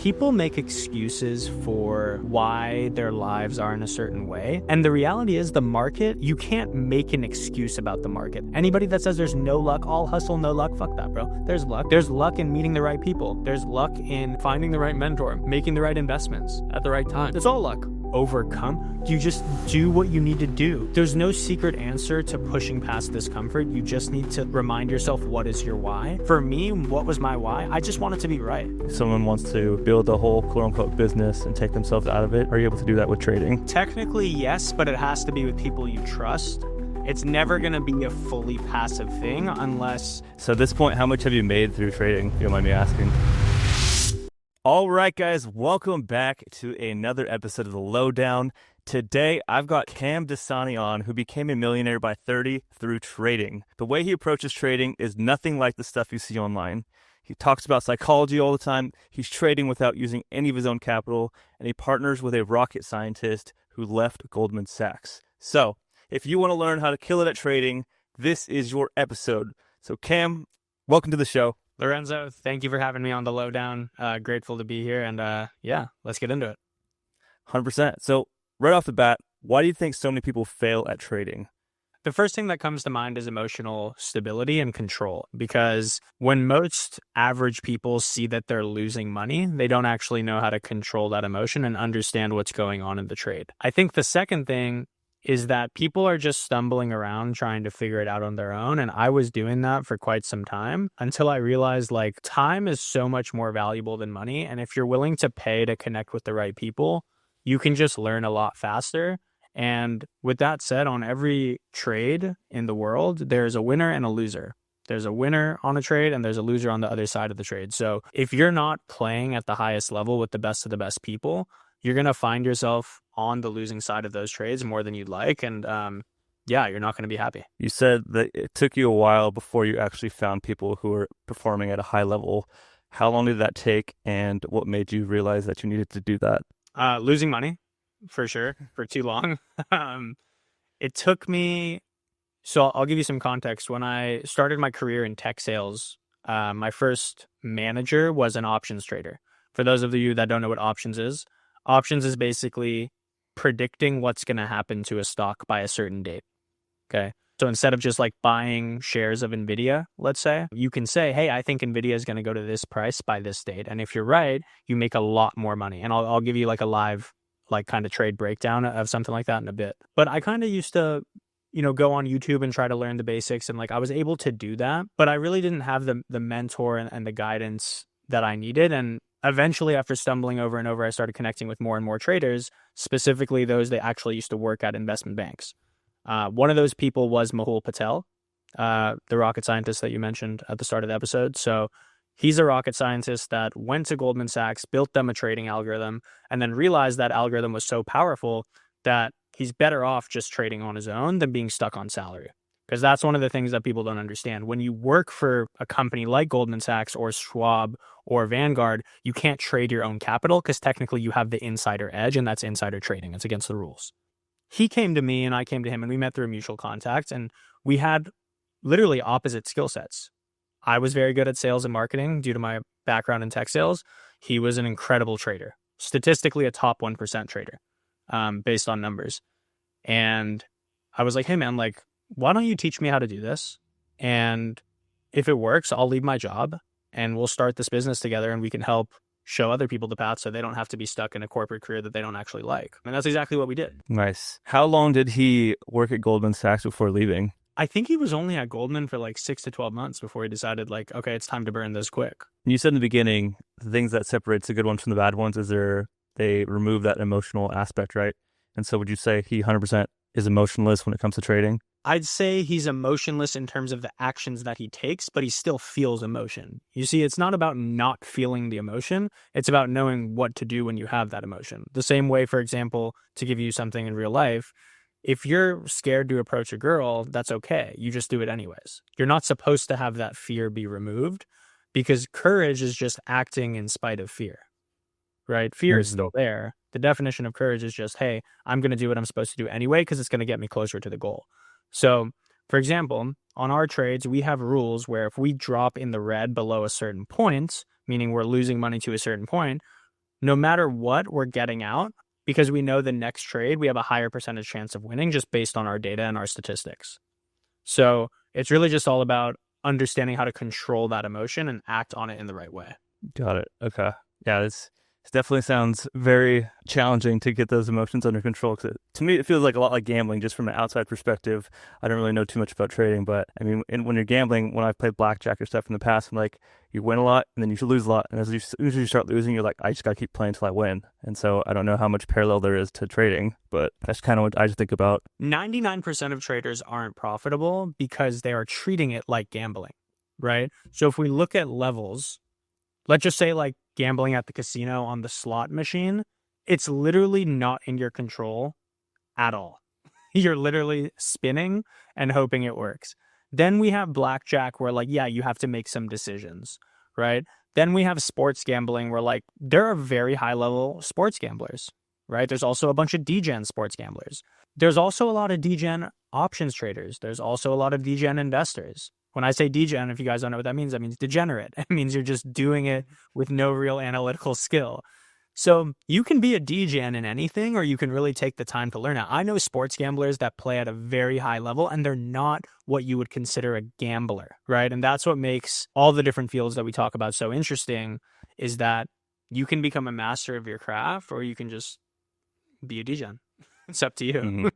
People make excuses for why their lives are in a certain way. And the reality is the market, you can't make an excuse about the market. Anybody that says there's no luck, all hustle, no luck, fuck that, bro. There's luck. There's luck in meeting the right people. There's luck in finding the right mentor, making the right investments at the right time. It's all luck. Overcome. You just do what you need to do. There's no secret answer to pushing past discomfort. You just need to remind yourself, what is your why? For me, what was my why? I just wanted to be right. If someone wants to build a whole quote unquote business and take themselves out of it, are you able to do that with trading? Technically, yes, but it has to be with people you trust. It's never going to be a fully passive thing unless... So at this point, how much have you made through trading, if you don't mind me asking? All right, guys, welcome back to another episode of The Lowdown. Today, I've got Kam Dasani on, who became a millionaire by 30 through trading. The way he approaches trading is nothing like the stuff you see online. He talks about psychology all the time. He's trading without using any of his own capital, and he partners with a rocket scientist who left Goldman Sachs. So, if you want to learn how to kill it at trading, this is your episode. So, Kam, welcome to the show. Lorenzo, thank you for having me on The Lowdown. Grateful to be here, and yeah, let's get into it. 100%. So, right off the bat, why do you think so many people fail at trading? The first thing that comes to mind is emotional stability and control, because when most average people see that they're losing money, they don't actually know how to control that emotion and understand what's going on in the trade. I think the second thing is that people are just stumbling around trying to figure it out on their own. And I was doing that for quite some time until I realized like time is so much more valuable than money. And if you're willing to pay to connect with the right people, you can just learn a lot faster. And with that said, on every trade in the world, there's a winner and a loser. There's a winner on a trade and there's a loser on the other side of the trade. So if you're not playing at the highest level with the best of the best people, you're going to find yourself on the losing side of those trades more than you'd like. And yeah, you're not going to be happy. You said that it took you a while before you actually found people who were performing at a high level. How long did that take, and what made you realize that you needed to do that? Losing money, for sure, for too long. It took me... So I'll give you some context. When I started my career in tech sales, my first manager was an options trader. For those of you that don't know what options is basically predicting what's going to happen to a stock by a certain date. Okay. So instead of just like buying shares of NVIDIA, let's say, you can say, hey, I think NVIDIA is going to go to this price by this date. And if you're right, you make a lot more money. And I'll give you like a live, like kind of trade breakdown of something like that in a bit. But I kind of used to, go on YouTube and try to learn the basics. And like, I was able to do that, but I really didn't have the mentor and the guidance that I needed. And eventually, after stumbling over and over, I started connecting with more and more traders, specifically those that actually used to work at investment banks. One of those people was Mehul Patel, the rocket scientist that you mentioned at the start of the episode. So he's a rocket scientist that went to Goldman Sachs, built them a trading algorithm, and then realized that algorithm was so powerful that he's better off just trading on his own than being stuck on salary. Because that's one of the things that people don't understand. When you work for a company like Goldman Sachs or Schwab or Vanguard, you can't trade your own capital because technically you have the insider edge, and that's insider trading. It's against the rules. He came to me and I came to him, and we met through a mutual contact, and we had literally opposite skill sets. I was very good at sales and marketing due to my background in tech sales. He was an incredible trader, statistically a top 1% trader based on numbers. And I was like, hey man, like, why don't you teach me how to do this? And if it works, I'll leave my job and we'll start this business together, and we can help show other people the path so they don't have to be stuck in a corporate career that they don't actually like. And that's exactly what we did. Nice. How long did he work at Goldman Sachs before leaving? I think he was only at Goldman for like 6 to 12 months before he decided like, okay, it's time to burn this quick. You said in the beginning, the things that separates the good ones from the bad ones is they remove that emotional aspect, right? And so would you say he 100% is emotionless when it comes to trading? I'd say he's emotionless in terms of the actions that he takes, but he still feels emotion. You see, it's not about not feeling the emotion. It's about knowing what to do when you have that emotion. The same way, for example, to give you something in real life, if you're scared to approach a girl, that's okay. You just do it anyways. You're not supposed to have that fear be removed, because courage is just acting in spite of fear, right? Fear is still there. The definition of courage is just, hey, I'm going to do what I'm supposed to do anyway because it's going to get me closer to the goal. So, for example, on our trades, we have rules where if we drop in the red below a certain point, meaning we're losing money to a certain point, no matter what, we're getting out because we know the next trade, we have a higher percentage chance of winning just based on our data and our statistics. So it's really just all about understanding how to control that emotion and act on it in the right way. Got it. Okay. Yeah, this definitely sounds very challenging to get those emotions under control. 'Cause to me, it feels like a lot like gambling, just from an outside perspective. I don't really know too much about trading, but I mean, when you're gambling, when I've played blackjack or stuff in the past, I'm like, you win a lot and then you lose a lot. And as soon as you start losing, you're like, I just got to keep playing until I win. And so I don't know how much parallel there is to trading, but that's kind of what I just think about. 99% of traders aren't profitable because they are treating it like gambling, right? So if we look at levels, let's just say like gambling at the casino on the slot machine, it's literally not in your control at all. You're literally spinning and hoping it works. Then we have blackjack where like, yeah, you have to make some decisions, right? Then we have sports gambling where like there are very high level sports gamblers, right? There's also a bunch of degen sports gamblers. There's also a lot of degen options traders. There's also a lot of degen investors. When I say degen, if you guys don't know what that means degenerate. It means you're just doing it with no real analytical skill. So you can be a degen in anything, or you can really take the time to learn it. I know sports gamblers that play at a very high level, and they're not what you would consider a gambler, right? And that's what makes all the different fields that we talk about so interesting, is that you can become a master of your craft, or you can just be a degen. It's up to you. Mm-hmm.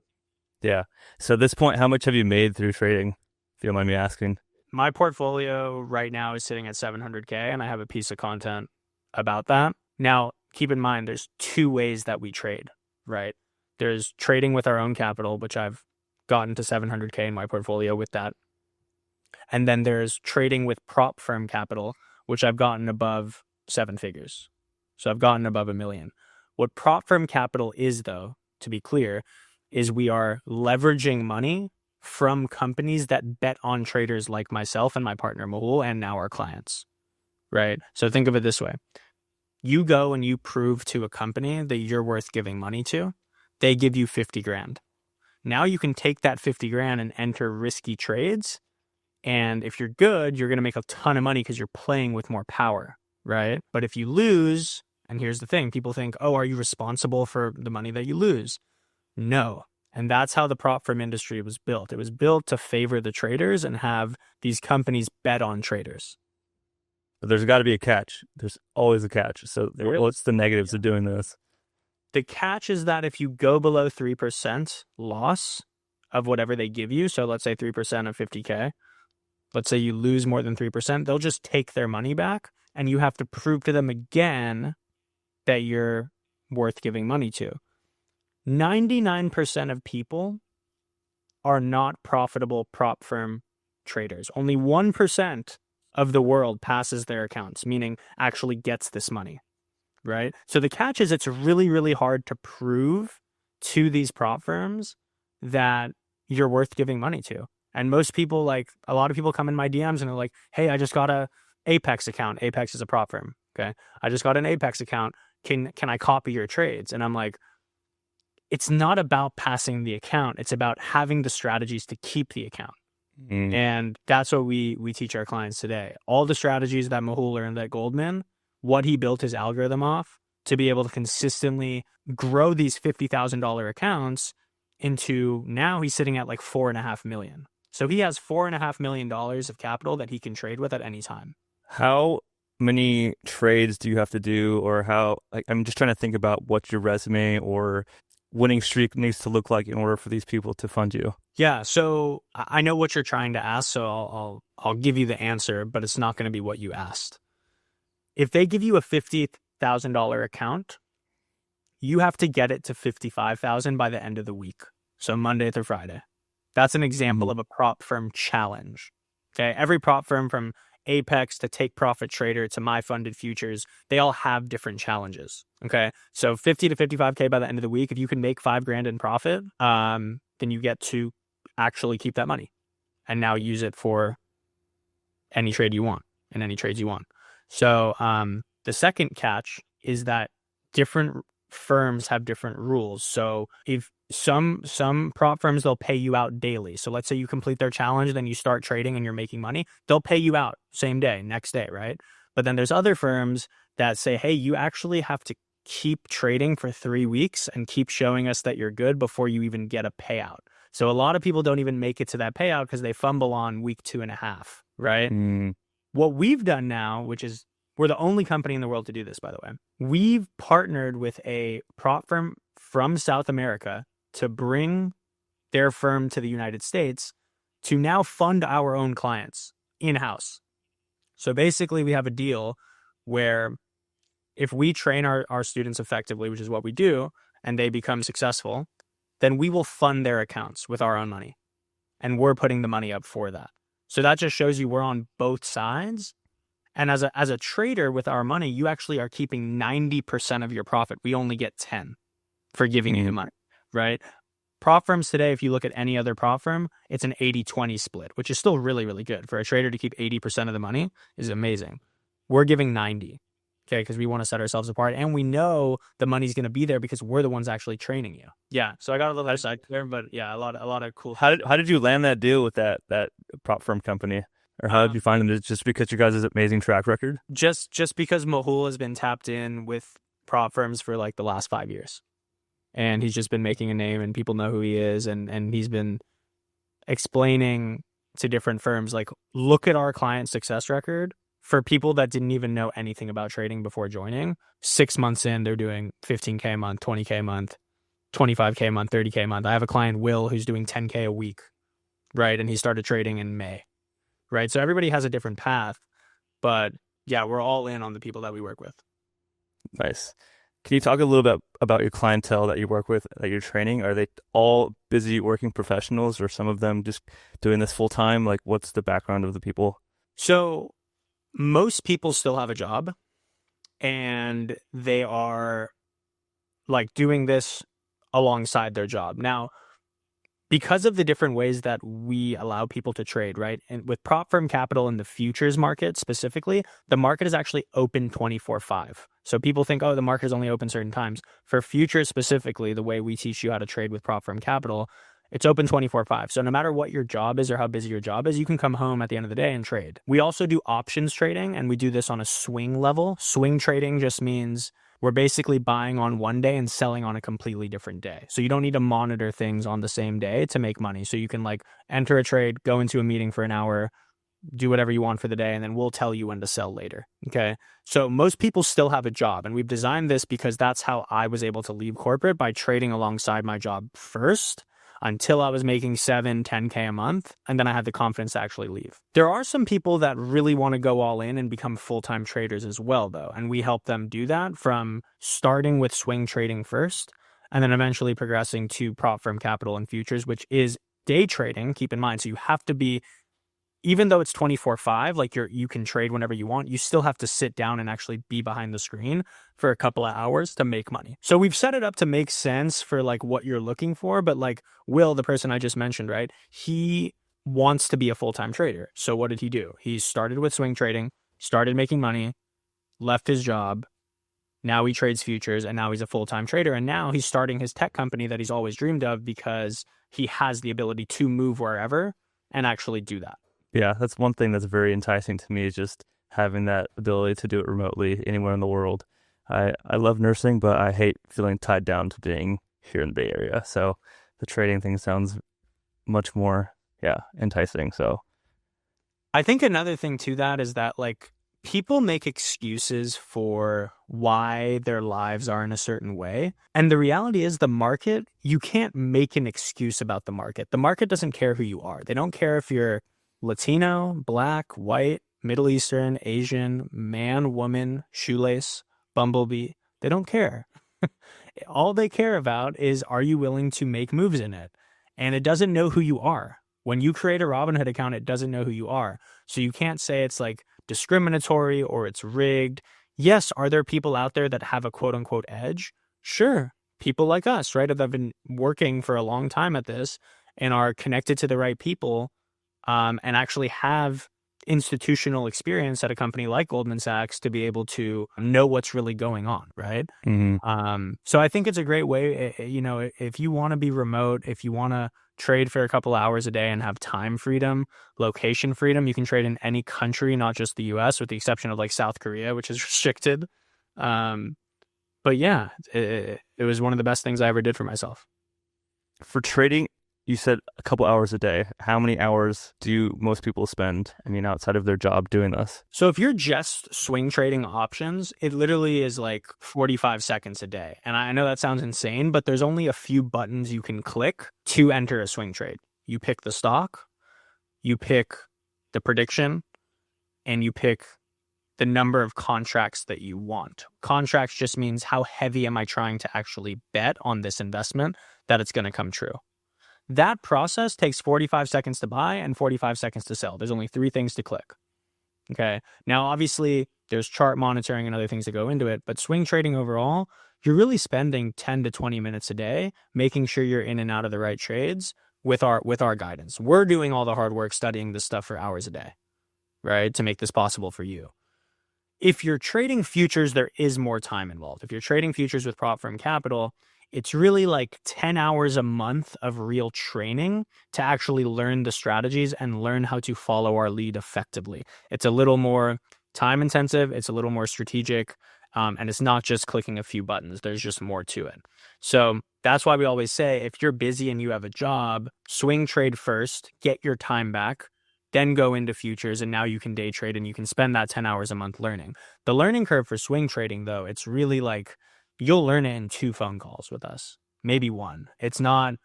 Yeah. So at this point, how much have you made through trading, if you don't mind me asking? My portfolio right now is sitting at 700K, and I have a piece of content about that. Now, keep in mind, there's two ways that we trade, right? There's trading with our own capital, which I've gotten to 700K in my portfolio with that. And then there's trading with prop firm capital, which I've gotten above 7 figures. So I've gotten above $1 million. What prop firm capital is, though, to be clear, is we are leveraging money from companies that bet on traders like myself and my partner Mahul and now our clients, right? So think of it this way. You go and you prove to a company that you're worth giving money to. They give you 50 grand. Now you can take that 50 grand and enter risky trades. And if you're good, you're going to make a ton of money because you're playing with more power, right? But if you lose, and here's the thing, people think, oh, are you responsible for the money that you lose? No. And that's how the prop firm industry was built. It was built to favor the traders and have these companies bet on traders. But there's got to be a catch. There's always a catch. So what's the negatives of doing this? The catch is that if you go below 3% loss of whatever they give you, so let's say 3% of 50K, let's say you lose more than 3%, they'll just take their money back and you have to prove to them again that you're worth giving money to. 99% of people are not profitable prop firm traders. Only 1% of the world passes their accounts, meaning actually gets this money, right? So the catch is it's really, really hard to prove to these prop firms that you're worth giving money to. And most people, like a lot of people come in my DMs and they're like, hey, I just got a Apex account. Apex is a prop firm. Okay. I just got an Apex account. Can I copy your trades? And I'm like, it's not about passing the account. It's about having the strategies to keep the account. And that's what we teach our clients today. All the strategies that Mahul learned at Goldman, what he built his algorithm off to be able to consistently grow these $50,000 accounts into, now he's sitting at like 4.5 million. So he has $4.5 million of capital that he can trade with at any time. How many trades do you have to do, or how, like, I'm just trying to think about what your resume or winning streak needs to look like in order for these people to fund you. Yeah, so I know what you're trying to ask, so I'll give you the answer, but it's not going to be what you asked. If they give you a $50,000 account, you have to get it to $55,000 by the end of the week. So Monday through Friday. That's an example of a prop firm challenge. Okay, every prop firm from Apex to Take Profit Trader to My Funded Futures, they all have different challenges. Okay, so 50 to 55K by the end of the week. If you can make $5,000 in profit, then you get to actually keep that money and now use it for any trade you want and any trades you want. So the second catch is that different firms have different rules. So if some prop firms, they'll pay you out daily. So let's say you complete their challenge, then you start trading and you're making money. They'll pay you out same day, next day, right? But then there's other firms that say, hey, you actually have to keep trading for 3 weeks and keep showing us that you're good before you even get a payout. So a lot of people don't even make it to that payout because they fumble on week 2.5, right? Mm. What we've done now, which is we're the only company in the world to do this, by the way. We've partnered with a prop firm from South America to bring their firm to the United States to now fund our own clients in-house. So basically, we have a deal where if we train our students effectively, which is what we do, and they become successful, then we will fund their accounts with our own money. And we're putting the money up for that. So that just shows you we're on both sides. And as a trader with our money, you actually are keeping 90% of your profit. We only get 10 for giving you the money, right? Prop firms today, if you look at any other prop firm, it's an 80-20 split, which is still really, really good. For a trader to keep 80% of the money is amazing. We're giving 90, okay, because we want to set ourselves apart. And we know the money's going to be there because we're the ones actually training you. Yeah, so I got a little side there, but yeah, a lot of cool. How did you land that deal with that prop firm company? Or how did you find them? Just because you guys' amazing track record? Just because Mahul has been tapped in with prop firms for like the last 5 years. And he's just been making a name and people know who he is. And he's been explaining to different firms, like, look at our client success record for people that didn't even know anything about trading before joining. 6 months in, they're doing 15K a month, 20K a month, 25K a month, 30K a month. I have a client, Will, who's doing 10K a week, right? And he started trading in May. Right. So everybody has a different path, but yeah, we're all in on the people that we work with. Nice. Can you talk a little bit about your clientele that you work with, that you're training? Are they all busy working professionals or some of them just doing this full time? Like, what's the background of the people? So most people still have a job and they are like doing this alongside their job. Now, because of the different ways that we allow people to trade, right? And with prop firm capital in the futures market specifically, the market is actually open 24/5. So people think, oh, the market is only open certain times. For futures specifically, the way we teach you how to trade with prop firm capital, it's open 24/5. So no matter what your job is or how busy your job is, you can come home at the end of the day and trade. We also do options trading, and we do this on a swing level. Swing trading just means we're basically buying on one day and selling on a completely different day. So you don't need to monitor things on the same day to make money. So you can like enter a trade, go into a meeting for an hour, do whatever you want for the day, and then we'll tell you when to sell later. Okay. So most people still have a job, and we've designed this because that's how I was able to leave corporate, by trading alongside my job first until I was making 7, 10K a month. And then I had the confidence to actually leave. There are some people that really want to go all in and become full-time traders as well, though. And we help them do that, from starting with swing trading first, and then eventually progressing to prop firm capital and futures, which is day trading. Keep in mind. So you have to be, even though it's 24/5, like you can trade whenever you want, you still have to sit down and actually be behind the screen for a couple of hours to make money. So we've set it up to make sense for like what you're looking for. But like Will, the person I just mentioned, right? He wants to be a full-time trader. So what did he do? He started with swing trading, started making money, left his job. Now he trades futures, and now he's a full-time trader. And now he's starting his tech company that he's always dreamed of, because he has the ability to move wherever and actually do that. Yeah, that's one thing that's very enticing to me, is just having that ability to do it remotely anywhere in the world. I love nursing, but I hate feeling tied down to being here in the Bay Area. So the trading thing sounds much more, enticing. So I think another thing to that is that like people make excuses for why their lives are in a certain way. And the reality is, the market, you can't make an excuse about the market. The market doesn't care who you are. They don't care if you're Latino, Black, white, Middle Eastern, Asian, man, woman, shoelace, bumblebee. They don't care. All they care about is, are you willing to make moves in it? And it doesn't know who you are. When you create a Robinhood account, it doesn't know who you are. So you can't say it's like discriminatory or it's rigged. Yes, are there people out there that have a quote unquote edge? Sure. People like us, right? That have been working for a long time at this and are connected to the right people. And actually have institutional experience at a company like Goldman Sachs to be able to know what's really going on, right? mm-hmm. So I think it's a great way, if you want to be remote, if you want to trade for a couple hours a day and have time freedom, location freedom, you can trade in any country, not just the US, with the exception of like South Korea, which is restricted. But yeah, it was one of the best things I ever did for myself. For trading, you said a couple hours a day. How many hours do most people spend, I mean, outside of their job doing this? So if you're just swing trading options, it literally is like 45 seconds a day. And I know that sounds insane, but there's only a few buttons you can click to enter a swing trade. You pick the stock, you pick the prediction, and you pick the number of contracts that you want. Contracts just means how heavy am I trying to actually bet on this investment that it's going to come true. That process takes 45 seconds to buy and 45 seconds to sell. There's only three things to click. Okay. Now, obviously, there's chart monitoring and other things that go into it, but swing trading overall, you're really spending 10 to 20 minutes a day making sure you're in and out of the right trades with our guidance. We're doing all the hard work studying this stuff for hours a day, right? To make this possible for you. If you're trading futures, there is more time involved. If you're trading futures with prop firm capital, it's really like 10 hours a month of real training to actually learn the strategies and learn how to follow our lead effectively. It's a little more time intensive. It's a little more strategic. And it's not just clicking a few buttons. There's just more to it. So that's why we always say, if you're busy and you have a job, swing trade first, get your time back, then go into futures, and now you can day trade and you can spend that 10 hours a month learning. The learning curve for swing trading, though, it's really like you'll learn it in 2 phone calls with us, maybe 1. It's not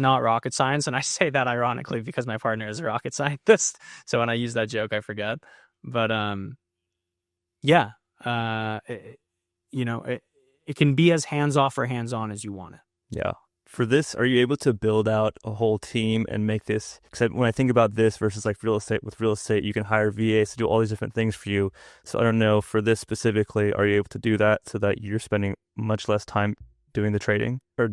rocket science. And I say that ironically because my partner is a rocket scientist. So when I use that joke, I forget. But yeah, it can be as hands off or hands on as you want it. Yeah. For this, are you able to build out a whole team and make this? Because when I think about this versus like real estate, with real estate, you can hire VAs to do all these different things for you. So I don't know, for this specifically, are you able to do that so that you're spending much less time doing the trading? Or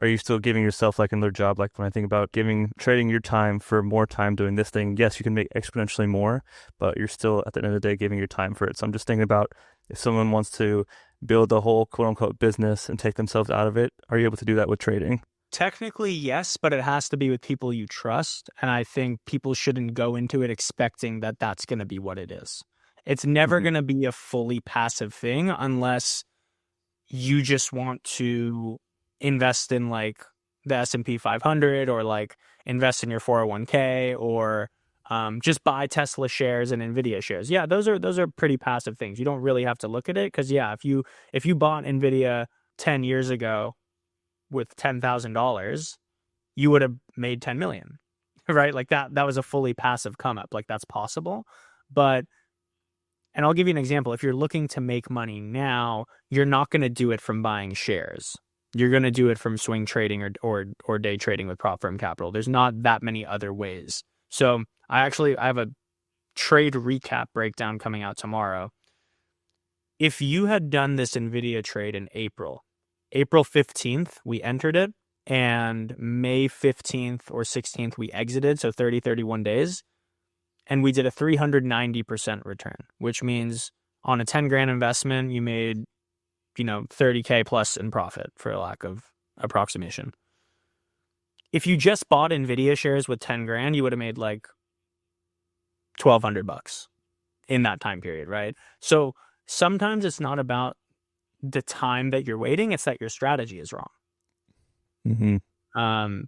are you still giving yourself like another job? Like when I think about trading your time for more time doing this thing, yes, you can make exponentially more, but you're still at the end of the day giving your time for it. So I'm just thinking about if someone wants to build a whole quote unquote business and take themselves out of it, are you able to do that with trading? Technically, yes, but it has to be with people you trust. And I think people shouldn't go into it expecting that that's going to be what it is. It's never going to be a fully passive thing unless you just want to invest in like the S&P 500 or like invest in your 401k or just buy Tesla shares and Nvidia shares. Yeah, those are pretty passive things. You don't really have to look at it because yeah, if you bought Nvidia 10 years ago with $10,000, you would have made 10 million, right? Like that was a fully passive come up. Like that's possible. And I'll give you an example. If you're looking to make money now, you're not going to do it from buying shares. You're going to do it from swing trading or day trading with prop firm capital. There's not that many other ways. So I have a trade recap breakdown coming out tomorrow. If you had done this Nvidia trade in April 15th, we entered it, and May 15th or 16th, we exited. So 31 days. And we did a 390% return, which means on a 10 grand investment, you made, 30K plus in profit, for lack of approximation. If you just bought Nvidia shares with 10 grand, you would have made like $1,200 in that time period, right? So sometimes it's not about the time that you're waiting, it's that your strategy is wrong. Mm-hmm.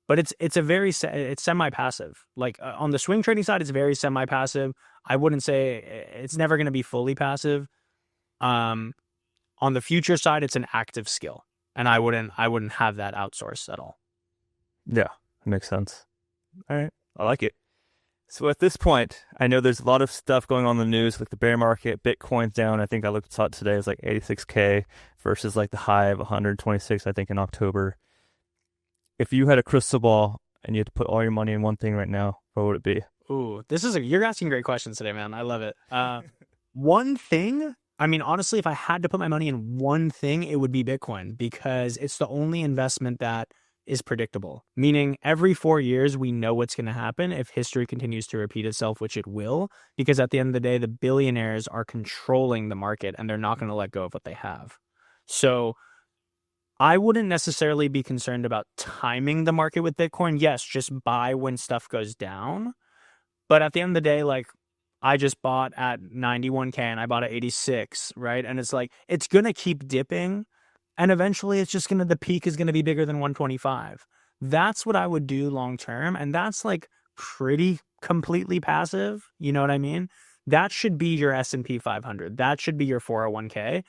But it's semi-passive. Like on the swing trading side, it's very semi-passive. I wouldn't say it's never going to be fully passive. On the future side, it's an active skill, and I wouldn't have that outsourced at all. Yeah, that makes sense. All right, I like it. So at this point, I know there's a lot of stuff going on in the news, like the bear market, Bitcoin's down. I think I saw it today, it's like 86K versus like the high of 126, I think, in October. If you had a crystal ball and you had to put all your money in one thing right now, what would it be? Ooh, you're asking great questions today, man. I love it. One thing, I mean, honestly, if I had to put my money in one thing, it would be Bitcoin, because it's the only investment that is predictable. Meaning every 4 years, we know what's going to happen if history continues to repeat itself, which it will, because at the end of the day, the billionaires are controlling the market and they're not going to let go of what they have. So I wouldn't necessarily be concerned about timing the market with Bitcoin. Yes, just buy when stuff goes down. But at the end of the day, like, I just bought at 91K and I bought at 86, right? And it's like, it's going to keep dipping. And eventually it's just going to, the peak is going to be bigger than 125. That's what I would do long term. And that's like pretty completely passive. You know what I mean? That should be your S&P 500. That should be your 401k.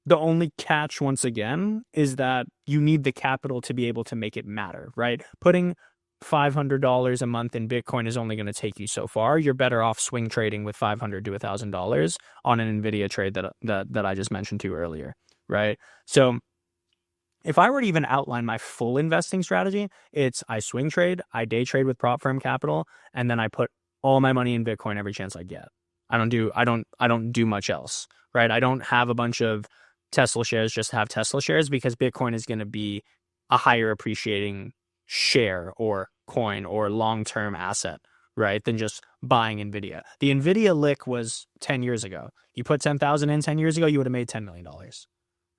The only catch, once again, is that you need the capital to be able to make it matter, right? Putting $500 a month in Bitcoin is only going to take you so far. You're better off swing trading with $500 to $1,000 on an NVIDIA trade that I just mentioned to you earlier, right? So if I were to even outline my full investing strategy, it's I swing trade, I day trade with prop firm capital, and then I put all my money in Bitcoin every chance I get. I don't do much else, right? I don't have a bunch of Tesla shares just to have Tesla shares, because Bitcoin is going to be a higher appreciating share or coin or long-term asset, right, than just buying NVIDIA. The NVIDIA lick was 10 years ago. You put 10,000 in 10 years ago, you would have made $10 million,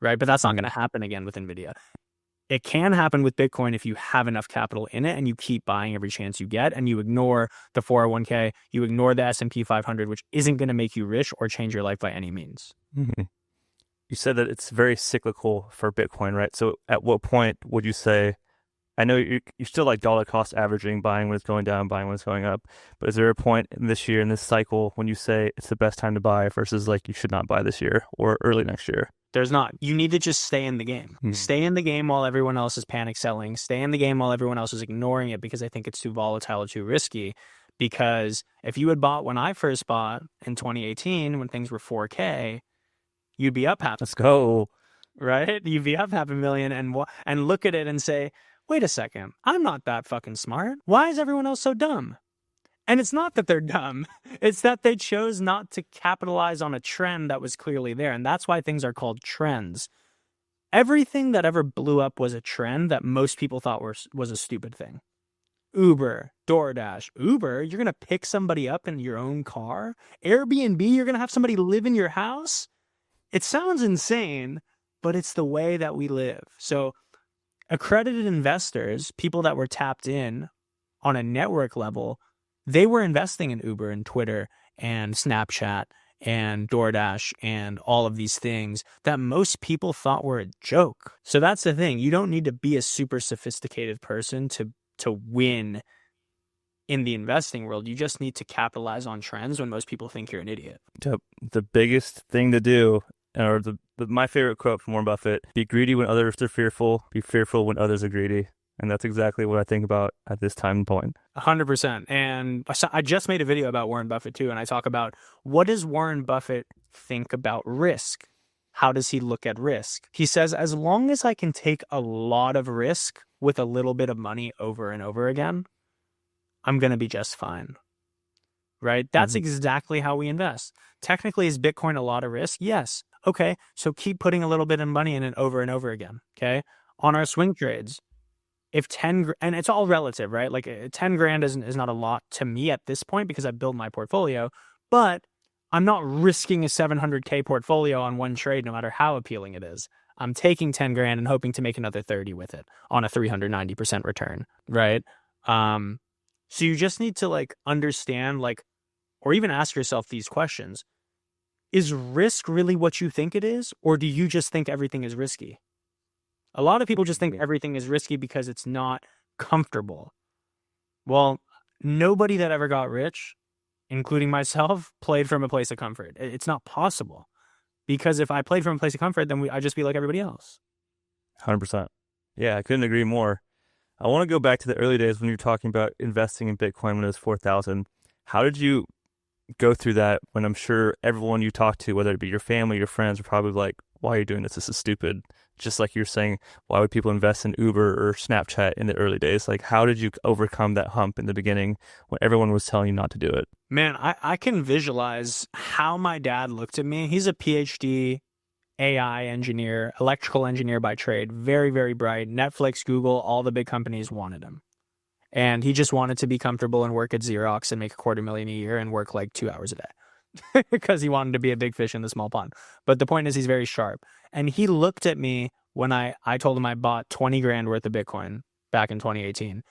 right? But that's not going to happen again with NVIDIA. It can happen with Bitcoin if you have enough capital in it and you keep buying every chance you get, and you ignore the 401k, you ignore the S&P 500, which isn't going to make you rich or change your life by any means. Mm-hmm. You said that it's very cyclical for Bitcoin, right? So at what point would you say, I know you still like dollar cost averaging, buying when it's going down, buying when it's going up, but is there a point in this year, in this cycle, when you say it's the best time to buy versus like you should not buy this year or early next year? There's not. You need to just stay in the game. Stay in the game while everyone else is panic selling. Stay in the game while everyone else is ignoring it because they think it's too volatile or too risky. Because if you had bought when I first bought in 2018, when things were 4K, you'd be up half. Let's go. Right? You'd be up $500,000 and look at it and say, wait a second, I'm not that fucking smart. Why is everyone else so dumb? And it's not that they're dumb. It's that they chose not to capitalize on a trend that was clearly there. And that's why things are called trends. Everything that ever blew up was a trend that most people thought was a stupid thing. Uber, DoorDash. Uber, you're going to pick somebody up in your own car? Airbnb, you're going to have somebody live in your house? It sounds insane, but it's the way that we live. So accredited investors, people that were tapped in on a network level, they were investing in Uber and Twitter and Snapchat and DoorDash and all of these things that most people thought were a joke. So that's the thing. You don't need to be a super sophisticated person to win in the investing world. You just need to capitalize on trends when most people think you're an idiot. The biggest thing to do, or my favorite quote from Warren Buffett, be greedy when others are fearful, be fearful when others are greedy. And that's exactly what I think about at this time point. 100%. And I just made a video about Warren Buffett too. And I talk about, what does Warren Buffett think about risk? How does he look at risk? He says, as long as I can take a lot of risk with a little bit of money over and over again, I'm going to be just fine. Right? That's exactly how we invest. Technically, is Bitcoin a lot of risk? Yes. Okay. So keep putting a little bit of money in it over and over again. Okay. On our swing trades, if 10, and it's all relative, right? Like 10 grand is not a lot to me at this point because I built my portfolio, but I'm not risking a 700K portfolio on one trade, no matter how appealing it is. I'm taking 10 grand and hoping to make another 30 with it on a 390% return, right? So you just need to like understand, like, or even ask yourself these questions. Is risk really what you think it is? Or do you just think everything is risky? A lot of people just think everything is risky because it's not comfortable. Well, nobody that ever got rich, including myself, played from a place of comfort. It's not possible. Because if I played from a place of comfort, then I'd just be like everybody else. 100%. Yeah, I couldn't agree more. I want to go back to the early days when you were talking about investing in Bitcoin when it was 4,000. How did you go through that when I'm sure everyone you talk to, whether it be your family, your friends, are probably like, why are you doing this? This is stupid. Just like you're saying, why would people invest in Uber or Snapchat in the early days? Like, how did you overcome that hump in the beginning when everyone was telling you not to do it? Man, I can visualize how my dad looked at me. He's a PhD AI engineer, electrical engineer by trade, very, very bright. Netflix, Google, all the big companies wanted him. And he just wanted to be comfortable and work at Xerox and make $250,000 a year and work like 2 hours a day because he wanted to be a big fish in the small pond. But the point is, he's very sharp. And he looked at me when I told him I bought 20 grand worth of Bitcoin back in 2018.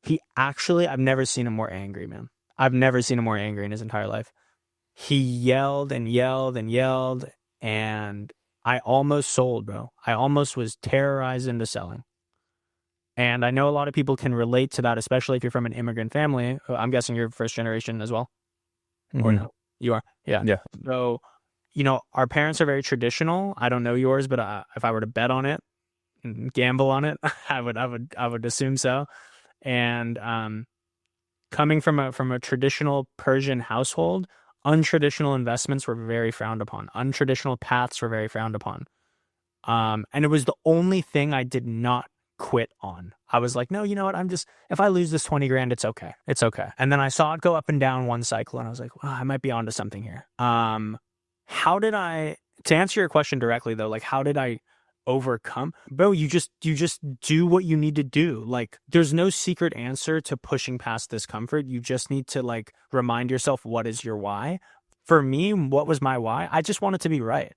He actually, I've never seen him more angry, man. I've never seen him more angry in his entire life. He yelled and yelled and yelled, and I almost sold, bro. I almost was terrorized into selling. And I know a lot of people can relate to that, especially if you're from an immigrant family. I'm guessing you're first generation as well, or Hmm. no? You are, yeah. Yeah. So, our parents are very traditional. I don't know yours, but if I were to bet on it and gamble on it, I would assume so. And coming from a traditional Persian household, untraditional investments were very frowned upon. Untraditional paths were very frowned upon. And it was the only thing I did not quit on. I was like, no, you know what? If I lose this 20 grand, it's okay. It's okay. And then I saw it go up and down one cycle and I was like, well, I might be onto something here. To answer your question directly though, like, how did I overcome? Bro, you just do what you need to do. Like, there's no secret answer to pushing past discomfort. You just need to like remind yourself, what is your why? For me, what was my why? I just wanted to be right.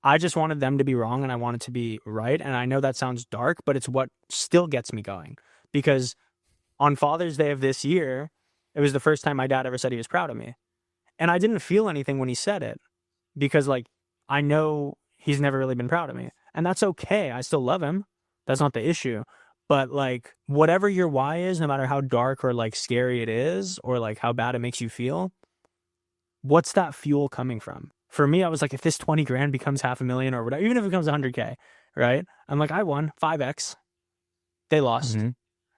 I just wanted them to be wrong and I wanted to be right. And I know that sounds dark, but it's what still gets me going. Because on Father's Day of this year, it was the first time my dad ever said he was proud of me. And I didn't feel anything when he said it because, like, I know he's never really been proud of me. And that's okay. I still love him. That's not the issue. But, like, whatever your why is, no matter how dark or, like, scary it is or, like, how bad it makes you feel, what's that fuel coming from? For me, I was like, if this 20 grand becomes 500,000 or whatever, even if it becomes 100K, right? I'm like, I won 5X. They lost, Hmm.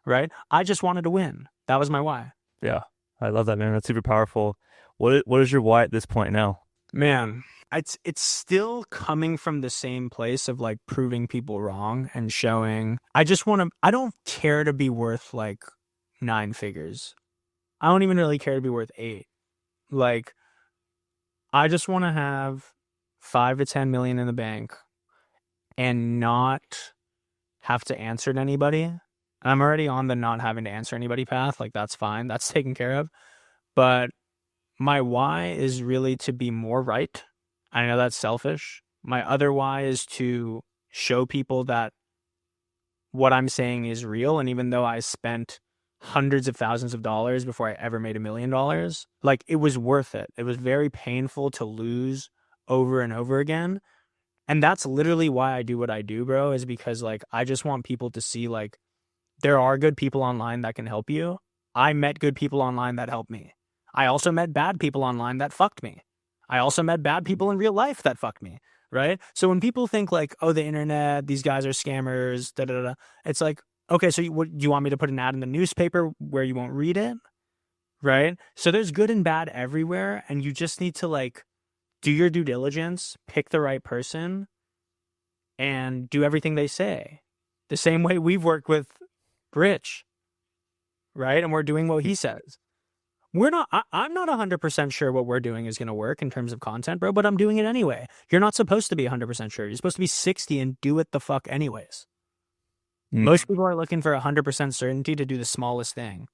right? I just wanted to win. That was my why. Yeah. I love that, man. That's super powerful. What is your why at this point now? Man, it's still coming from the same place of like proving people wrong and showing. I don't care to be worth like 9 figures. I don't even really care to be worth 8. Like, I just want to have 5 to 10 million in the bank and not have to answer to anybody. I'm already on the not having to answer anybody path. Like, that's fine. That's taken care of. But my why is really to be more right. I know that's selfish. My other why is to show people that what I'm saying is real. And even though I spent hundreds of thousands of dollars before I ever made $1 million, like, it was worth it. It was very painful to lose over and over again. And that's literally why I do what I do, bro, is because, like, I just want people to see, like, there are good people online that can help you. I met good people online that helped me. I also met bad people online that fucked me. I also met bad people in real life that fucked me, right? So when people think like, oh, the internet, these guys are scammers, da da da, it's like, okay, so you want me to put an ad in the newspaper where you won't read it, right? So there's good and bad everywhere, and you just need to like do your due diligence, pick the right person, and do everything they say. The same way we've worked with Rich, right? And we're doing what he says. I'm not 100% sure what we're doing is going to work in terms of content, bro, but I'm doing it anyway. You're not supposed to be 100% sure. You're supposed to be 60 and do it the fuck anyways. Mm. Most people are looking for 100% certainty to do the smallest thing.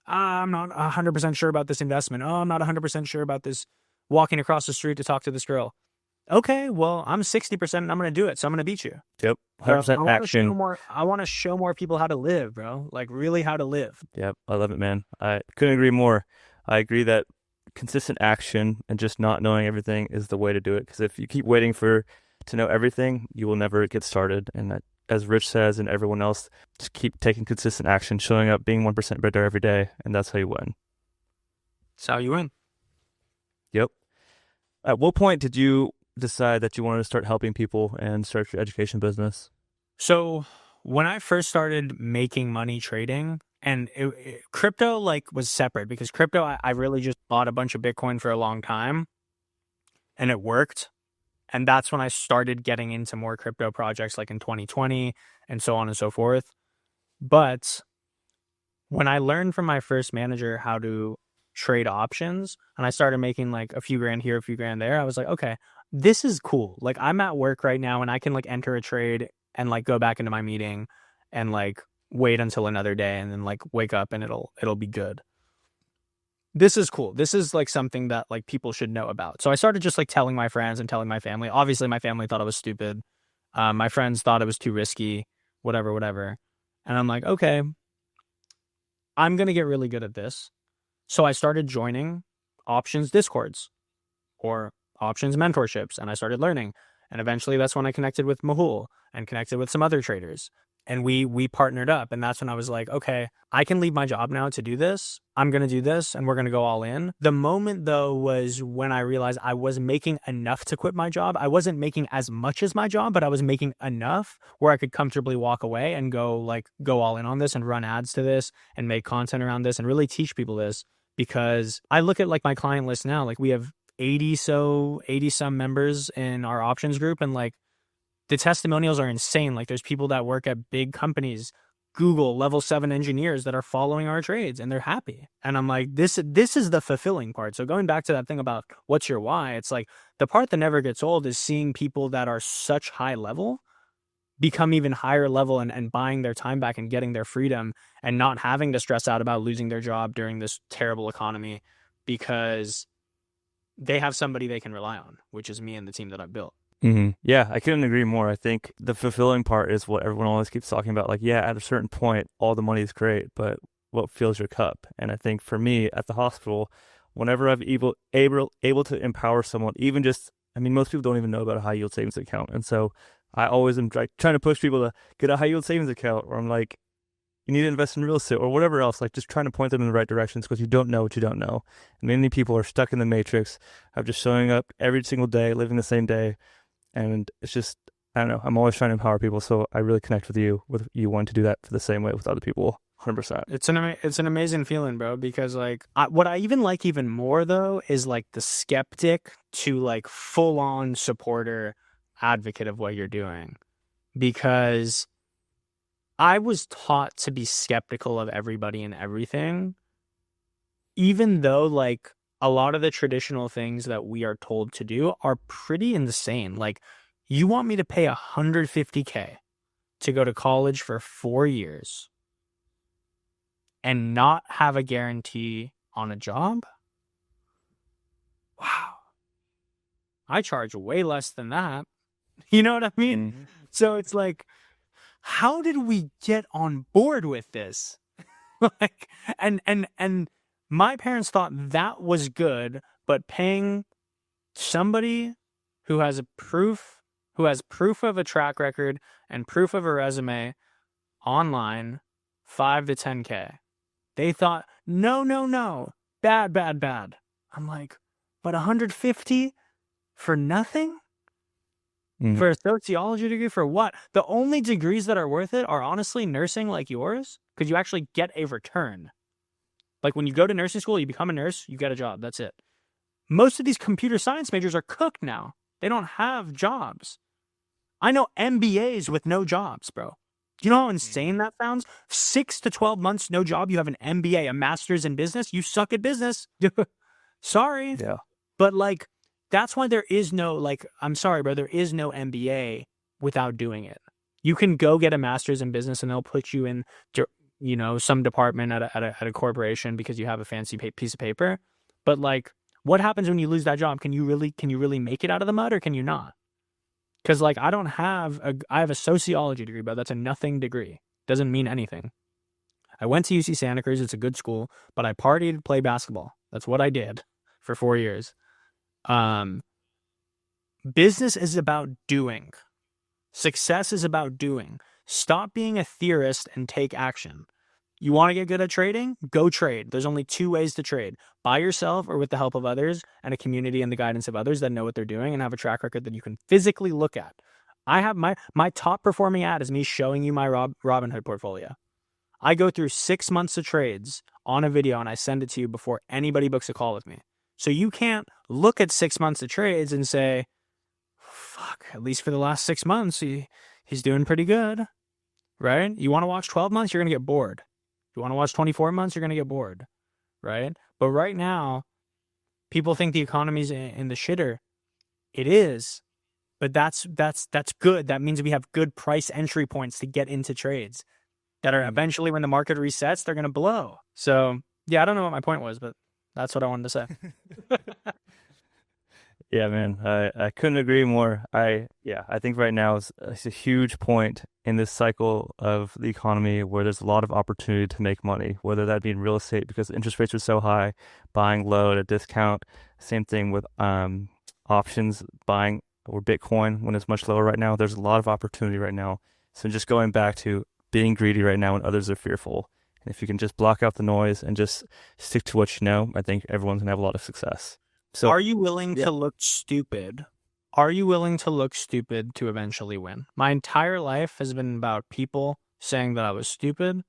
I'm not 100% sure about this investment. Oh, I'm not 100% sure about this walking across the street to talk to this girl. Okay, well, I'm 60% and I'm going to do it, so I'm going to beat you. Yep. I 100% want to show action. more. I want to show more people how to live, bro. Like, really how to live. Yep. I love it, man. I couldn't agree more. I agree that consistent action and just not knowing everything is the way to do it. Because if you keep waiting to know everything, you will never get started. And that, as Rich says and everyone else, just keep taking consistent action, showing up, being 1% better every day, and that's how you win. That's how you win. Yep. At what point did you decide that you wanted to start helping people and start your education business? So when I first started making money trading, and crypto like was separate because crypto, I really just bought a bunch of Bitcoin for a long time and it worked. And that's when I started getting into more crypto projects like in 2020 and so on and so forth. But when I learned from my first manager how to trade options and I started making like a few grand here, a few grand there, I was like, okay, this is cool. Like, I'm at work right now and I can like enter a trade and like go back into my meeting and like wait until another day and then like wake up and it'll be good. This is cool. This is like something that like people should know about. So I started just like telling my friends and telling my family. Obviously my family thought it was stupid. My friends thought it was too risky, whatever. And I'm like, okay, I'm going to get really good at this. So I started joining options discords. or options mentorships. And I started learning. And eventually that's when I connected with Mahul and connected with some other traders. And we partnered up. And that's when I was like, okay, I can leave my job now to do this. I'm going to do this and we're going to go all in. The moment though was when I realized I was making enough to quit my job. I wasn't making as much as my job, but I was making enough where I could comfortably walk away and go all in on this and run ads to this and make content around this and really teach people this. Because I look at like my client list now, like we have 80 some members in our options group, and like the testimonials are insane. Like there's people that work at big companies, Google level 7 engineers that are following our trades and they're happy. And I'm like, this is the fulfilling part. So going back to that thing about what's your why, it's like the part that never gets old is seeing people that are such high level become even higher level and buying their time back and getting their freedom and not having to stress out about losing their job during this terrible economy because they have somebody they can rely on, which is me and the team that I've built. Mm-hmm. Yeah, I couldn't agree more. I think the fulfilling part is what everyone always keeps talking about. Like, yeah, at a certain point, all the money is great, but what fills your cup? And I think for me at the hospital, whenever I've able to empower someone, even just, I mean, most people don't even know about a high yield savings account. And so I always am trying to push people to get a high yield savings account, or I'm like, you need to invest in real estate or whatever else, like just trying to point them in the right directions because you don't know what you don't know. And many people are stuck in the matrix of just showing up every single day, living the same day. And it's just, I don't know, I'm always trying to empower people. So I really connect with you wanting to do that for the same way with other people. 100%. It's an amazing feeling, bro, because like what I even like even more though is like the skeptic to like full on supporter advocate of what you're doing, because I was taught to be skeptical of everybody and everything, even though like a lot of the traditional things that we are told to do are pretty insane. Like, you want me to pay $150K to go to college for 4 years and not have a guarantee on a job? Wow. I charge way less than that. You know what I mean? Mm-hmm. So it's like, how did we get on board with this? Like, and my parents thought that was good, but paying somebody who has proof of a track record and proof of a resume online, 5 to 10K. They thought, no, bad. I'm like, but 150 for nothing? Mm-hmm. For a sociology degree, for what? The only degrees that are worth it are honestly nursing like yours, because you actually get a return. Like when you go to nursing school, you become a nurse, you get a job. That's it. Most of these computer science majors are cooked now. They don't have jobs. I know MBAs with no jobs, bro. Do you know how insane that sounds? 6 to 12 months, no job. You have an MBA, a master's in business. You suck at business. Sorry. Yeah. But like, that's why there is no, like, I'm sorry, bro, there is no MBA without doing it. You can go get a master's in business and they'll put you in, you know, some department at a corporation because you have a fancy piece of paper. But like, what happens when you lose that job? Can you really make it out of the mud, or can you not? Because like, I have a sociology degree, but that's a nothing degree. Doesn't mean anything. I went to UC Santa Cruz. It's a good school, but I partied, played basketball. That's what I did for 4 years. Business is about doing. Success is about doing. Stop being a theorist and take action. You want to get good at trading? Go trade. There's only 2 ways to trade: by yourself or with the help of others and a community and the guidance of others that know what they're doing and have a track record that you can physically look at. I have my top performing ad is me showing you my Robinhood portfolio. I go through 6 months of trades on a video and I send it to you before anybody books a call with me. So you can't look at 6 months of trades and say, fuck, at least for the last 6 months, he's doing pretty good, right? You want to watch 12 months, you're going to get bored. You want to watch 24 months, you're going to get bored, right? But right now, people think the economy's in the shitter. It is, but that's good. That means we have good price entry points to get into trades that are eventually, when the market resets, they're going to blow. So yeah, I don't know what my point was, but that's what I wanted to say. Yeah, man, I couldn't agree more. I think right now is a huge point in this cycle of the economy where there's a lot of opportunity to make money, whether that be in real estate because interest rates are so high, buying low at a discount, Same thing with options buying or Bitcoin when it's much lower right now. There's a lot of opportunity right now. So just going back to being greedy right now when others are fearful. And if you can just block out the noise and just stick to what you know, I think everyone's gonna have a lot of success. So Are you willing yeah, to look stupid? Are you willing to look stupid to eventually win? My entire life has been about people saying that I was stupid,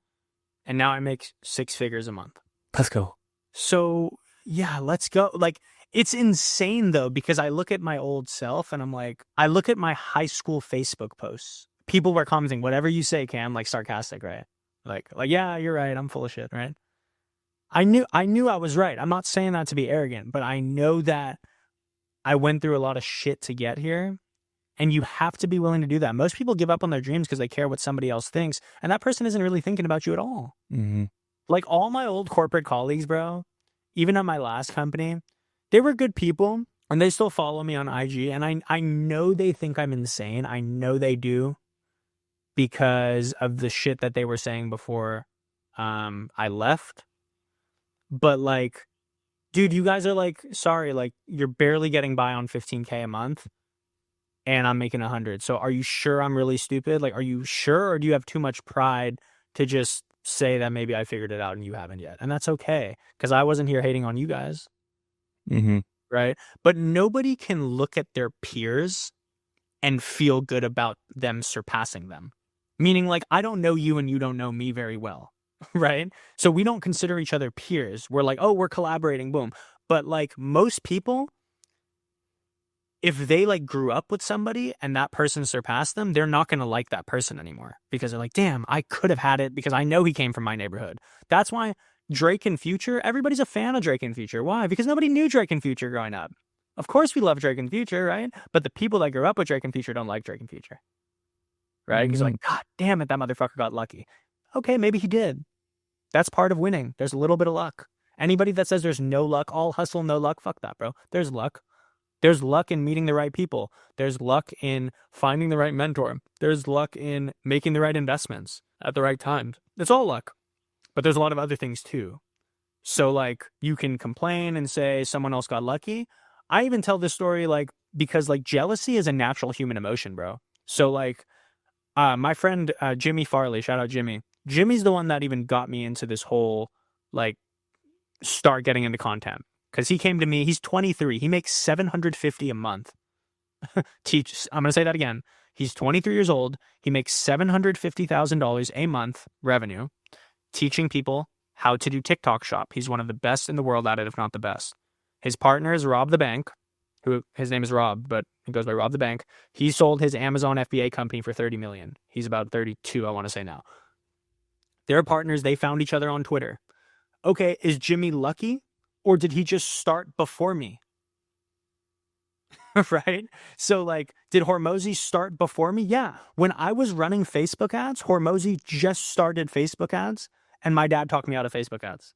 and now I make 6 figures a month. let's go. So, yeah, let's go. Like, it's insane though, because I look at my old self and I'm like, I look at my high school Facebook posts. People were commenting, whatever you say, Cam, like sarcastic, right? Like, yeah, you're right. I'm full of shit, right? I knew I was right. I'm not saying that to be arrogant, but I know that I went through a lot of shit to get here. And you have to be willing to do that. Most people give up on their dreams because they care what somebody else thinks. And that person isn't really thinking about you at all. Mm-hmm. Like all my old corporate colleagues, bro, even at my last company, they were good people and they still follow me on IG. And I know they think I'm insane. I know they do because of the shit that they were saying before I left. But like, dude, you guys are like, sorry, like you're barely getting by on 15K a month and I'm making 100. So are you sure I'm really stupid? Like, are you sure, or do you have too much pride to just say that maybe I figured it out and you haven't yet? And that's okay, because I wasn't here hating on you guys, Mm-hmm. right? But nobody can look at their peers and feel good about them surpassing them. Meaning, like, I don't know you and you don't know me very well, right? So we don't consider each other peers. We're like, oh, we're collaborating, boom. But like most people, if they like grew up with somebody and that person surpassed them, they're not going to like that person anymore because they're like, damn, I could have had it because I know he came from my neighborhood. That's why Drake and Future, everybody's a fan of Drake and Future. Why? Because nobody knew Drake and Future growing up. Of course we love Drake and Future, right? But the people that grew up with Drake and Future don't like Drake and Future, right? Because Mm-hmm. like, God damn it, that motherfucker got lucky. Okay, maybe he did. That's part of winning. There's a little bit of luck. Anybody that says there's no luck, all hustle, no luck, fuck that, bro. There's luck. There's luck in meeting the right people. There's luck in finding the right mentor. There's luck in making the right investments at the right time. It's all luck. But there's a lot of other things too. So like you can complain and say someone else got lucky. I even tell this story like because like jealousy is a natural human emotion, bro. So like my friend Jimmy Farley, shout out Jimmy. Jimmy's the one that even got me into this whole like start getting into content. Because he came to me, he's 23. He makes $750 a month. I'm going to say that again. He's 23 years old. He makes $750,000 a month revenue teaching people how to do TikTok shop. He's one of the best in the world at it, if not the best. His partner is Rob the Bank, who his name is Rob, but he goes by Rob the Bank. He sold his Amazon FBA company for $30 million. He's about 32, I want to say now. They're partners. They found each other on Twitter. Okay, is Jimmy lucky? Or did he just start before me? Right? So like, did Hormozy start before me? Yeah. When I was running Facebook ads, Hormozy just started Facebook ads and my dad talked me out of Facebook ads.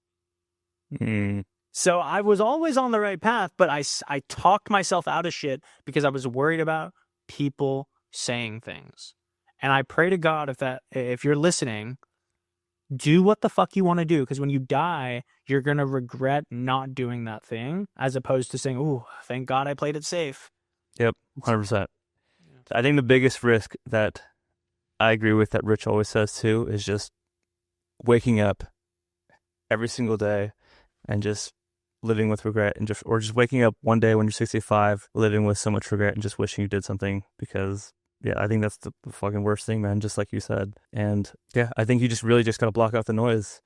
Mm. So I was always on the right path, but I talked myself out of shit because I was worried about people saying things. And I pray to God if you're listening, do what the fuck you want to do, because when you die, you're going to regret not doing that thing as opposed to saying, "Ooh, thank God I played it safe." Yep, 100%. I think the biggest risk that I agree with that Rich always says too is just waking up every single day and just living with regret and just waking up one day when you're 65, living with so much regret and just wishing you did something because yeah, I think that's the fucking worst thing, man, just like you said. And yeah, I think you just really just got to block out the noise.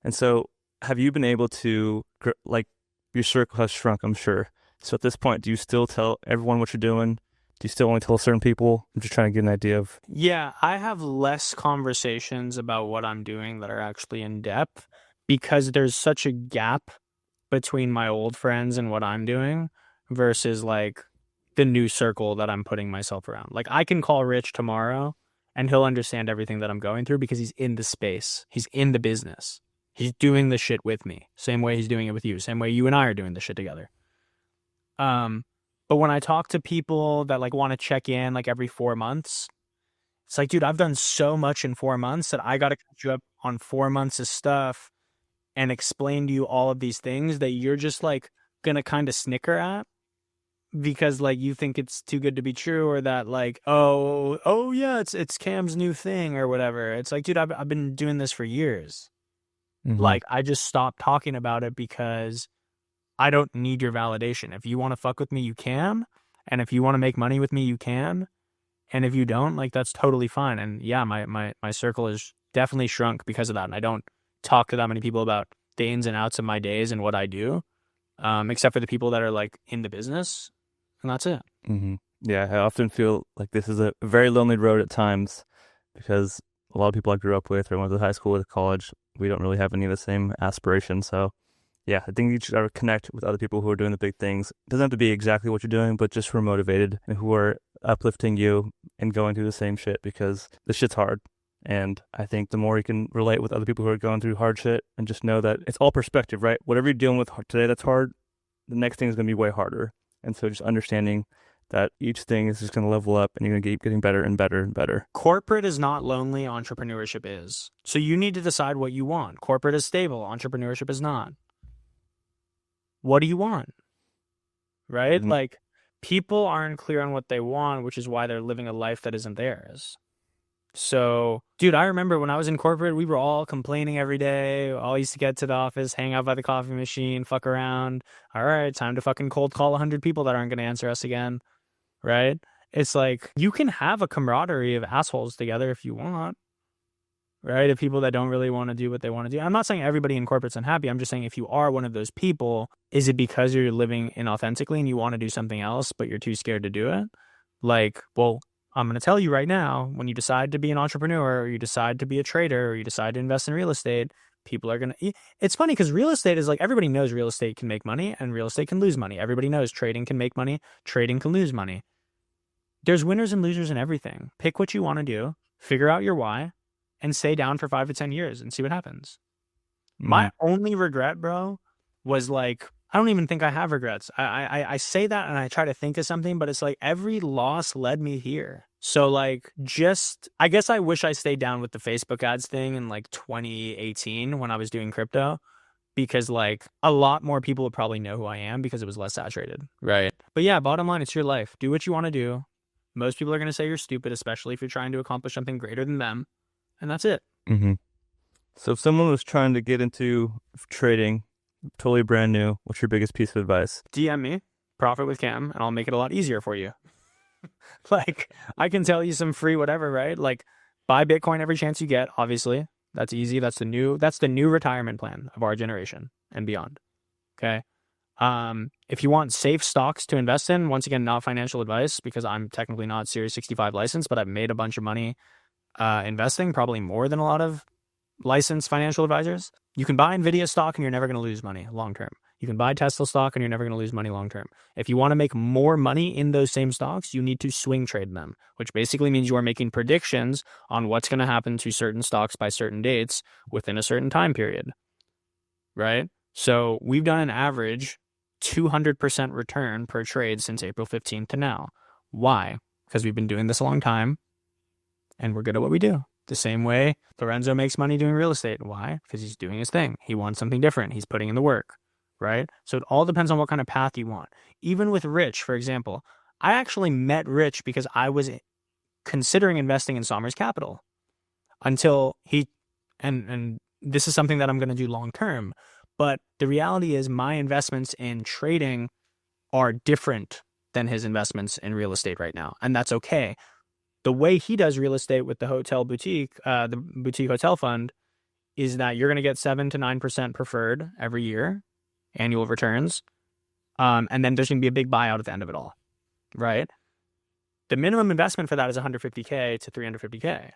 And so have you been able to, like, your circle has shrunk, I'm sure. So at this point, do you still tell everyone what you're doing? Do you still only tell certain people? I'm just trying to get an idea of. Yeah, I have less conversations about what I'm doing that are actually in depth because there's such a gap between my old friends and what I'm doing versus like the new circle that I'm putting myself around. Like I can call Rich tomorrow and he'll understand everything that I'm going through because he's in the space. He's in the business. He's doing the shit with me. Same way he's doing it with you. Same way you and I are doing the shit together. But when I talk to people that like want to check in like every 4 months, it's like, dude, I've done so much in 4 months that I got to catch you up on 4 months of stuff and explain to you all of these things that you're just like gonna kind of snicker at because like you think it's too good to be true, or that like, oh yeah, it's Cam's new thing or whatever. It's like, dude, I've been doing this for years. Mm-hmm. Like, I just stopped talking about it because I don't need your validation. If you want to fuck with me, you can. And if you want to make money with me, you can. And if you don't, like, that's totally fine. And yeah, my circle is definitely shrunk because of that. And I don't talk to that many people about the ins and outs of my days and what I do, except for the people that are like in the business. And that's it. Mm-hmm. Yeah, I often feel like this is a very lonely road at times because a lot of people I grew up with or went to high school with, college, we don't really have any of the same aspirations. So yeah, I think you should connect with other people who are doing the big things. It doesn't have to be exactly what you're doing, but just who are motivated and who are uplifting you and going through the same shit, because this shit's hard. And I think the more you can relate with other people who are going through hard shit and just know that it's all perspective, right? Whatever you're dealing with today that's hard, the next thing is going to be way harder. And so just understanding that each thing is just going to level up and you're going to keep getting better and better and better. Corporate is not lonely, entrepreneurship is. So you need to decide what you want. Corporate is stable, entrepreneurship is not. What do you want? Right? Mm-hmm. Like, people aren't clear on what they want, which is why they're living a life that isn't theirs. So, dude, I remember when I was in corporate, we were all complaining every day. All used to get to the office, hang out by the coffee machine, fuck around. All right, time to fucking cold call 100 people that aren't going to answer us again. Right? It's like, you can have a camaraderie of assholes together if you want. Right? Of people that don't really want to do what they want to do. I'm not saying everybody in corporate's unhappy. I'm just saying if you are one of those people, is it because you're living inauthentically and you want to do something else, but you're too scared to do it? Like, well, I'm going to tell you right now, when you decide to be an entrepreneur, or you decide to be a trader, or you decide to invest in real estate, people are going to... It's funny because real estate is like, everybody knows real estate can make money and real estate can lose money. Everybody knows trading can make money, trading can lose money. There's winners and losers in everything. Pick what you want to do, figure out your why, and stay down for 5 to 10 years and see what happens. My only regret, bro, was like, I don't even think I have regrets. I say that and I try to think of something, but it's like every loss led me here. So like, just, I guess I wish I stayed down with the Facebook ads thing in like 2018 when I was doing crypto, because like a lot more people would probably know who I am because it was less saturated. Right. But yeah, bottom line, it's your life. Do what you want to do. Most people are going to say you're stupid, especially if you're trying to accomplish something greater than them. And that's it. Mm-hmm. So if someone was trying to get into trading, totally brand new, what's your biggest piece of advice? DM me, Profit with Cam, and I'll make it a lot easier for you. Like, I can tell you some free whatever, right? Like, buy Bitcoin every chance you get, obviously. That's easy. That's the new retirement plan of our generation and beyond. Okay. If you want safe stocks to invest in, once again, not financial advice, because I'm technically not Series 65 licensed, but I've made a bunch of money investing, probably more than a lot of licensed financial advisors. You can buy Nvidia stock and you're never going to lose money long term. You can buy Tesla stock and you're never going to lose money long term. If you want to make more money in those same stocks, you need to swing trade them, which basically means you are making predictions on what's going to happen to certain stocks by certain dates within a certain time period. Right? So we've done an average 200% return per trade since April 15th to now. Why? Because we've been doing this a long time and we're good at what we do. The same way Lorenzo makes money doing real estate. Why? Because he's doing his thing. He wants something different. He's putting in the work, right? So it all depends on what kind of path you want. Even with Rich, for example, I actually met Rich because I was considering investing in Somers Capital until he, and this is something that I'm going to do long term. But the reality is my investments in trading are different than his investments in real estate right now. And that's okay. The way he does real estate with the hotel boutique, the boutique hotel fund, is that you're going to get 7 to 9% preferred every year, annual returns. And then there's going to be a big buyout at the end of it all, right? The minimum investment for that is $150K to $350K.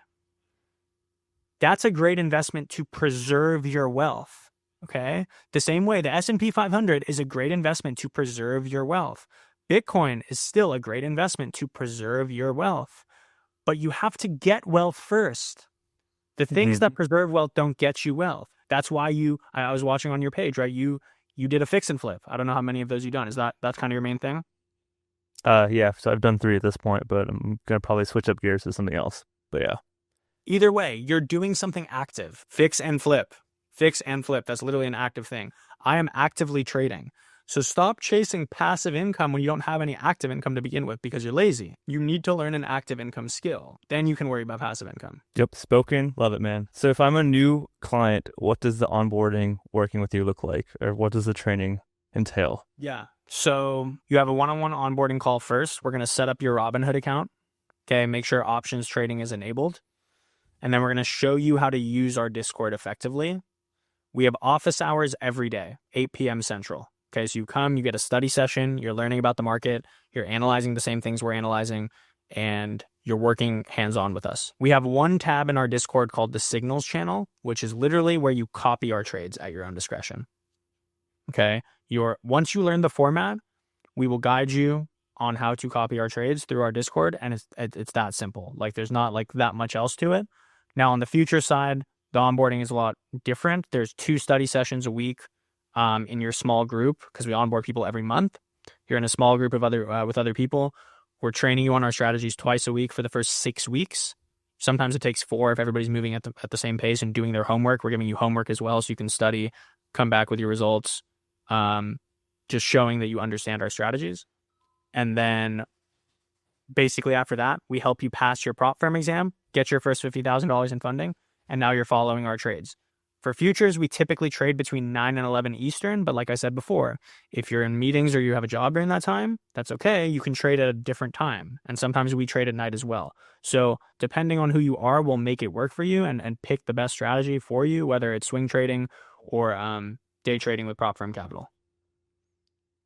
That's a great investment to preserve your wealth, okay? The same way the S&P 500 is a great investment to preserve your wealth. Bitcoin is still a great investment to preserve your wealth. But you have to get wealth first. The things that preserve wealth don't get you wealth. That's why I was watching on your page, right? You did a fix and flip. I don't know how many of those you've done. That's kind of your main thing? Yeah, so I've done 3 at this point, but I'm going to probably switch up gears to something else. But yeah. Either way, you're doing something active. Fix and flip. Fix and flip. That's literally an active thing. I am actively trading. So stop chasing passive income when you don't have any active income to begin with because you're lazy. You need to learn an active income skill. Then you can worry about passive income. Yep, spoken. Love it, man. So if I'm a new client, what does the onboarding working with you look like? Or what does the training entail? Yeah. So you have a one-on-one onboarding call first. We're going to set up your Robinhood account. Okay. Make sure options trading is enabled. And then we're going to show you how to use our Discord effectively. We have office hours every day, 8 p.m. Central. Okay. So you come, you get a study session, you're learning about the market, you're analyzing the same things we're analyzing, and you're working hands-on with us. We have one tab in our Discord called the Signals channel, which is literally where you copy our trades at your own discretion. Okay. Once you learn the format, we will guide you on how to copy our trades through our Discord, and it's that simple. Like there's not like that much else to it. Now on the future side, the onboarding is a lot different. There's 2 study sessions a week in your small group because we onboard people every month. You're in a small group of with other people. We're training you on our strategies twice a week for the first 6 weeks. Sometimes it takes 4 if everybody's moving at the same pace and doing their homework. We're giving you homework as well so you can study, come back with your results, just showing that you understand our strategies. And then basically after that, we help you pass your prop firm exam, get your first $50,000 in funding, and now you're following our trades. For futures, we typically trade between 9 and 11 Eastern, but like I said before, if you're in meetings or you have a job during that time, that's okay. You can trade at a different time, and sometimes we trade at night as well. So depending on who you are, we'll make it work for you and pick the best strategy for you, whether it's swing trading or day trading with prop firm capital.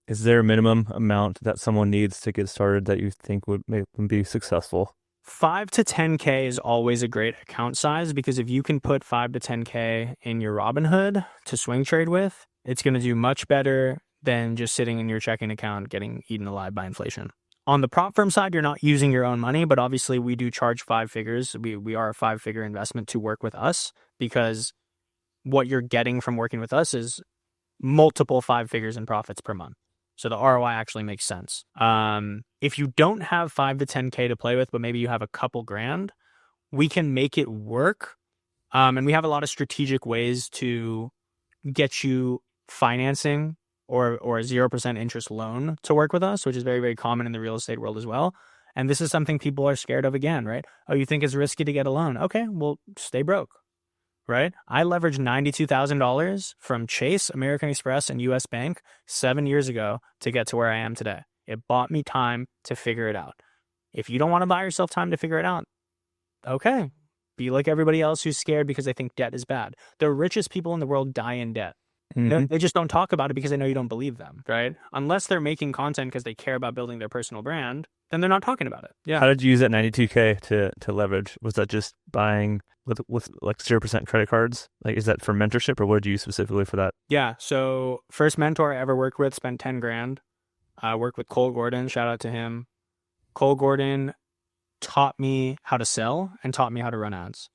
Is there a minimum amount that someone needs to get started that you think would make them be successful? 5 to 10K is always a great account size because if you can put 5 to 10K in your Robinhood to swing trade with, it's going to do much better than just sitting in your checking account getting eaten alive by inflation. On the prop firm side, you're not using your own money, but obviously we do charge 5 figures. We are a 5-figure investment to work with us because what you're getting from working with us is multiple 5 figures in profits per month. So the ROI actually makes sense. If you don't have 5 to 10K to play with, but maybe you have a couple grand, we can make it work. And we have a lot of strategic ways to get you financing or a 0% interest loan to work with us, which is very, very common in the real estate world as well. And this is something people are scared of again, right? Oh, you think it's risky to get a loan? Okay, well, stay broke. Right? I leveraged $92,000 from Chase, American Express, and US Bank 7 years ago to get to where I am today. It bought me time to figure it out. If you don't want to buy yourself time to figure it out, okay. Be like everybody else who's scared because they think debt is bad. The richest people in the world die in debt. Mm-hmm. They just don't talk about it because they know you don't believe them, right? Unless they're making content because they care about building their personal brand, then they're not talking about it. Yeah. How did you use that 92K to leverage? Was that just buying with like 0% credit cards? Like, is that for mentorship or what did you use specifically for that? Yeah. So first mentor I ever worked with spent 10 grand. I worked with Cole Gordon. Shout out to him. Cole Gordon taught me how to sell and taught me how to run ads.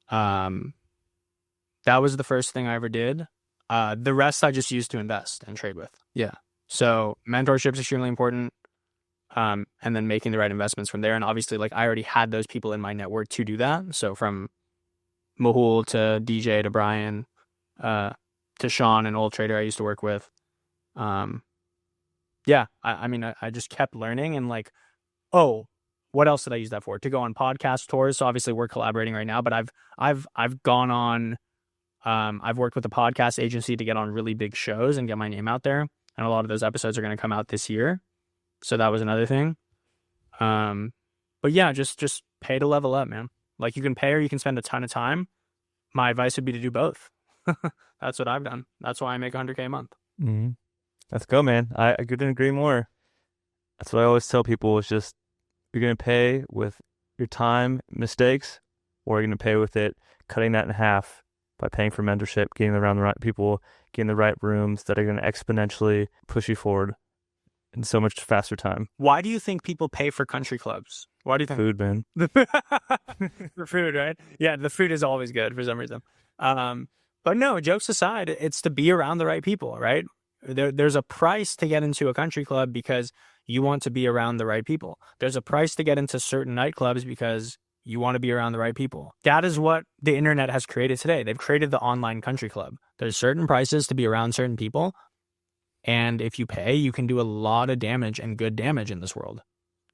That was the first thing I ever did. The rest I just used to invest and trade with. Yeah. So mentorship is extremely important. And then making the right investments from there. And obviously, like I already had those people in my network to do that. So from Mahul to DJ to Brian, to Sean, an old trader I used to work with. Yeah, I mean, I just kept learning and like, oh, what else did I use that for? To go on podcast tours. So obviously we're collaborating right now, but I've gone on, I've worked with a podcast agency to get on really big shows and get my name out there. And a lot of those episodes are going to come out this year. So that was another thing. But yeah, just pay to level up, man. Like you can pay or you can spend a ton of time. My advice would be to do both. That's what I've done. That's why I make 100K a month. Mm-hmm. Let's go, man. I couldn't agree more. That's what I always tell people is just you're going to pay with your time, mistakes, or you're going to pay with it, cutting that in half by paying for mentorship, getting around the right people, getting the right rooms that are going to exponentially push you forward in so much faster time. Why do you think people pay for country clubs? Why do you think? Food, man. For food, right? Yeah, the food is always good for some reason. But no, jokes aside, it's to be around the right people, right? There's a price to get into a country club because you want to be around the right people. There's a price to get into certain nightclubs because you want to be around the right people. That is what the internet has created today. They've created the online country club. There's certain prices to be around certain people. And if you pay, you can do a lot of damage and good damage in this world.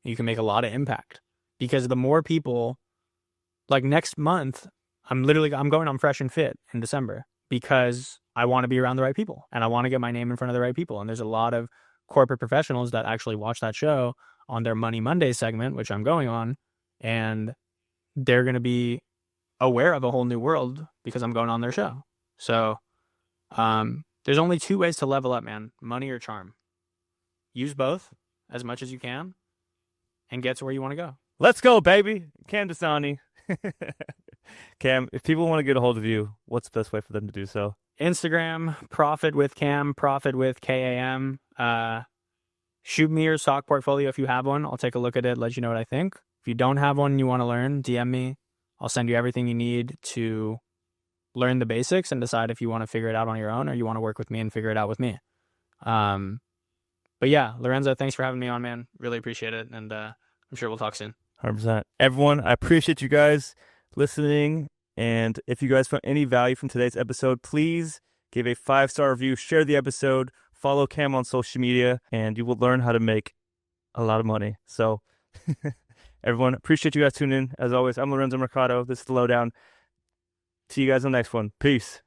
You can make a lot of impact because the more people, like next month, I'm going on Fresh and Fit in December because I want to be around the right people and I want to get my name in front of the right people. And there's a lot of corporate professionals that actually watch that show on their Money Monday segment, which I'm going on, and they're going to be aware of a whole new world because I'm going on their show. So, there's only two ways to level up, man: money or charm. Use both as much as you can and get to where you want to go. Let's go, baby. Kam Dasani. Kam, if people want to get a hold of you, what's the best way for them to do so? Instagram, Profit with Kam, Profit with KAM. Shoot me your stock portfolio if you have one. I'll take a look at it, let you know what I think. If you don't have one and you want to learn, DM me. I'll send you everything you need to learn the basics and decide if you want to figure it out on your own or you want to work with me and figure it out with me. But yeah, Lorenzo, thanks for having me on, man. Really appreciate it. And I'm sure we'll talk soon. 100%. Everyone, I appreciate you guys listening. And if you guys found any value from today's episode, please give a 5-star review, share the episode, follow Kam on social media, and you will learn how to make a lot of money. So everyone, appreciate you guys tuning in. As always, I'm Lorenzo Mercado. This is The Lowdown. See you guys on the next one. Peace.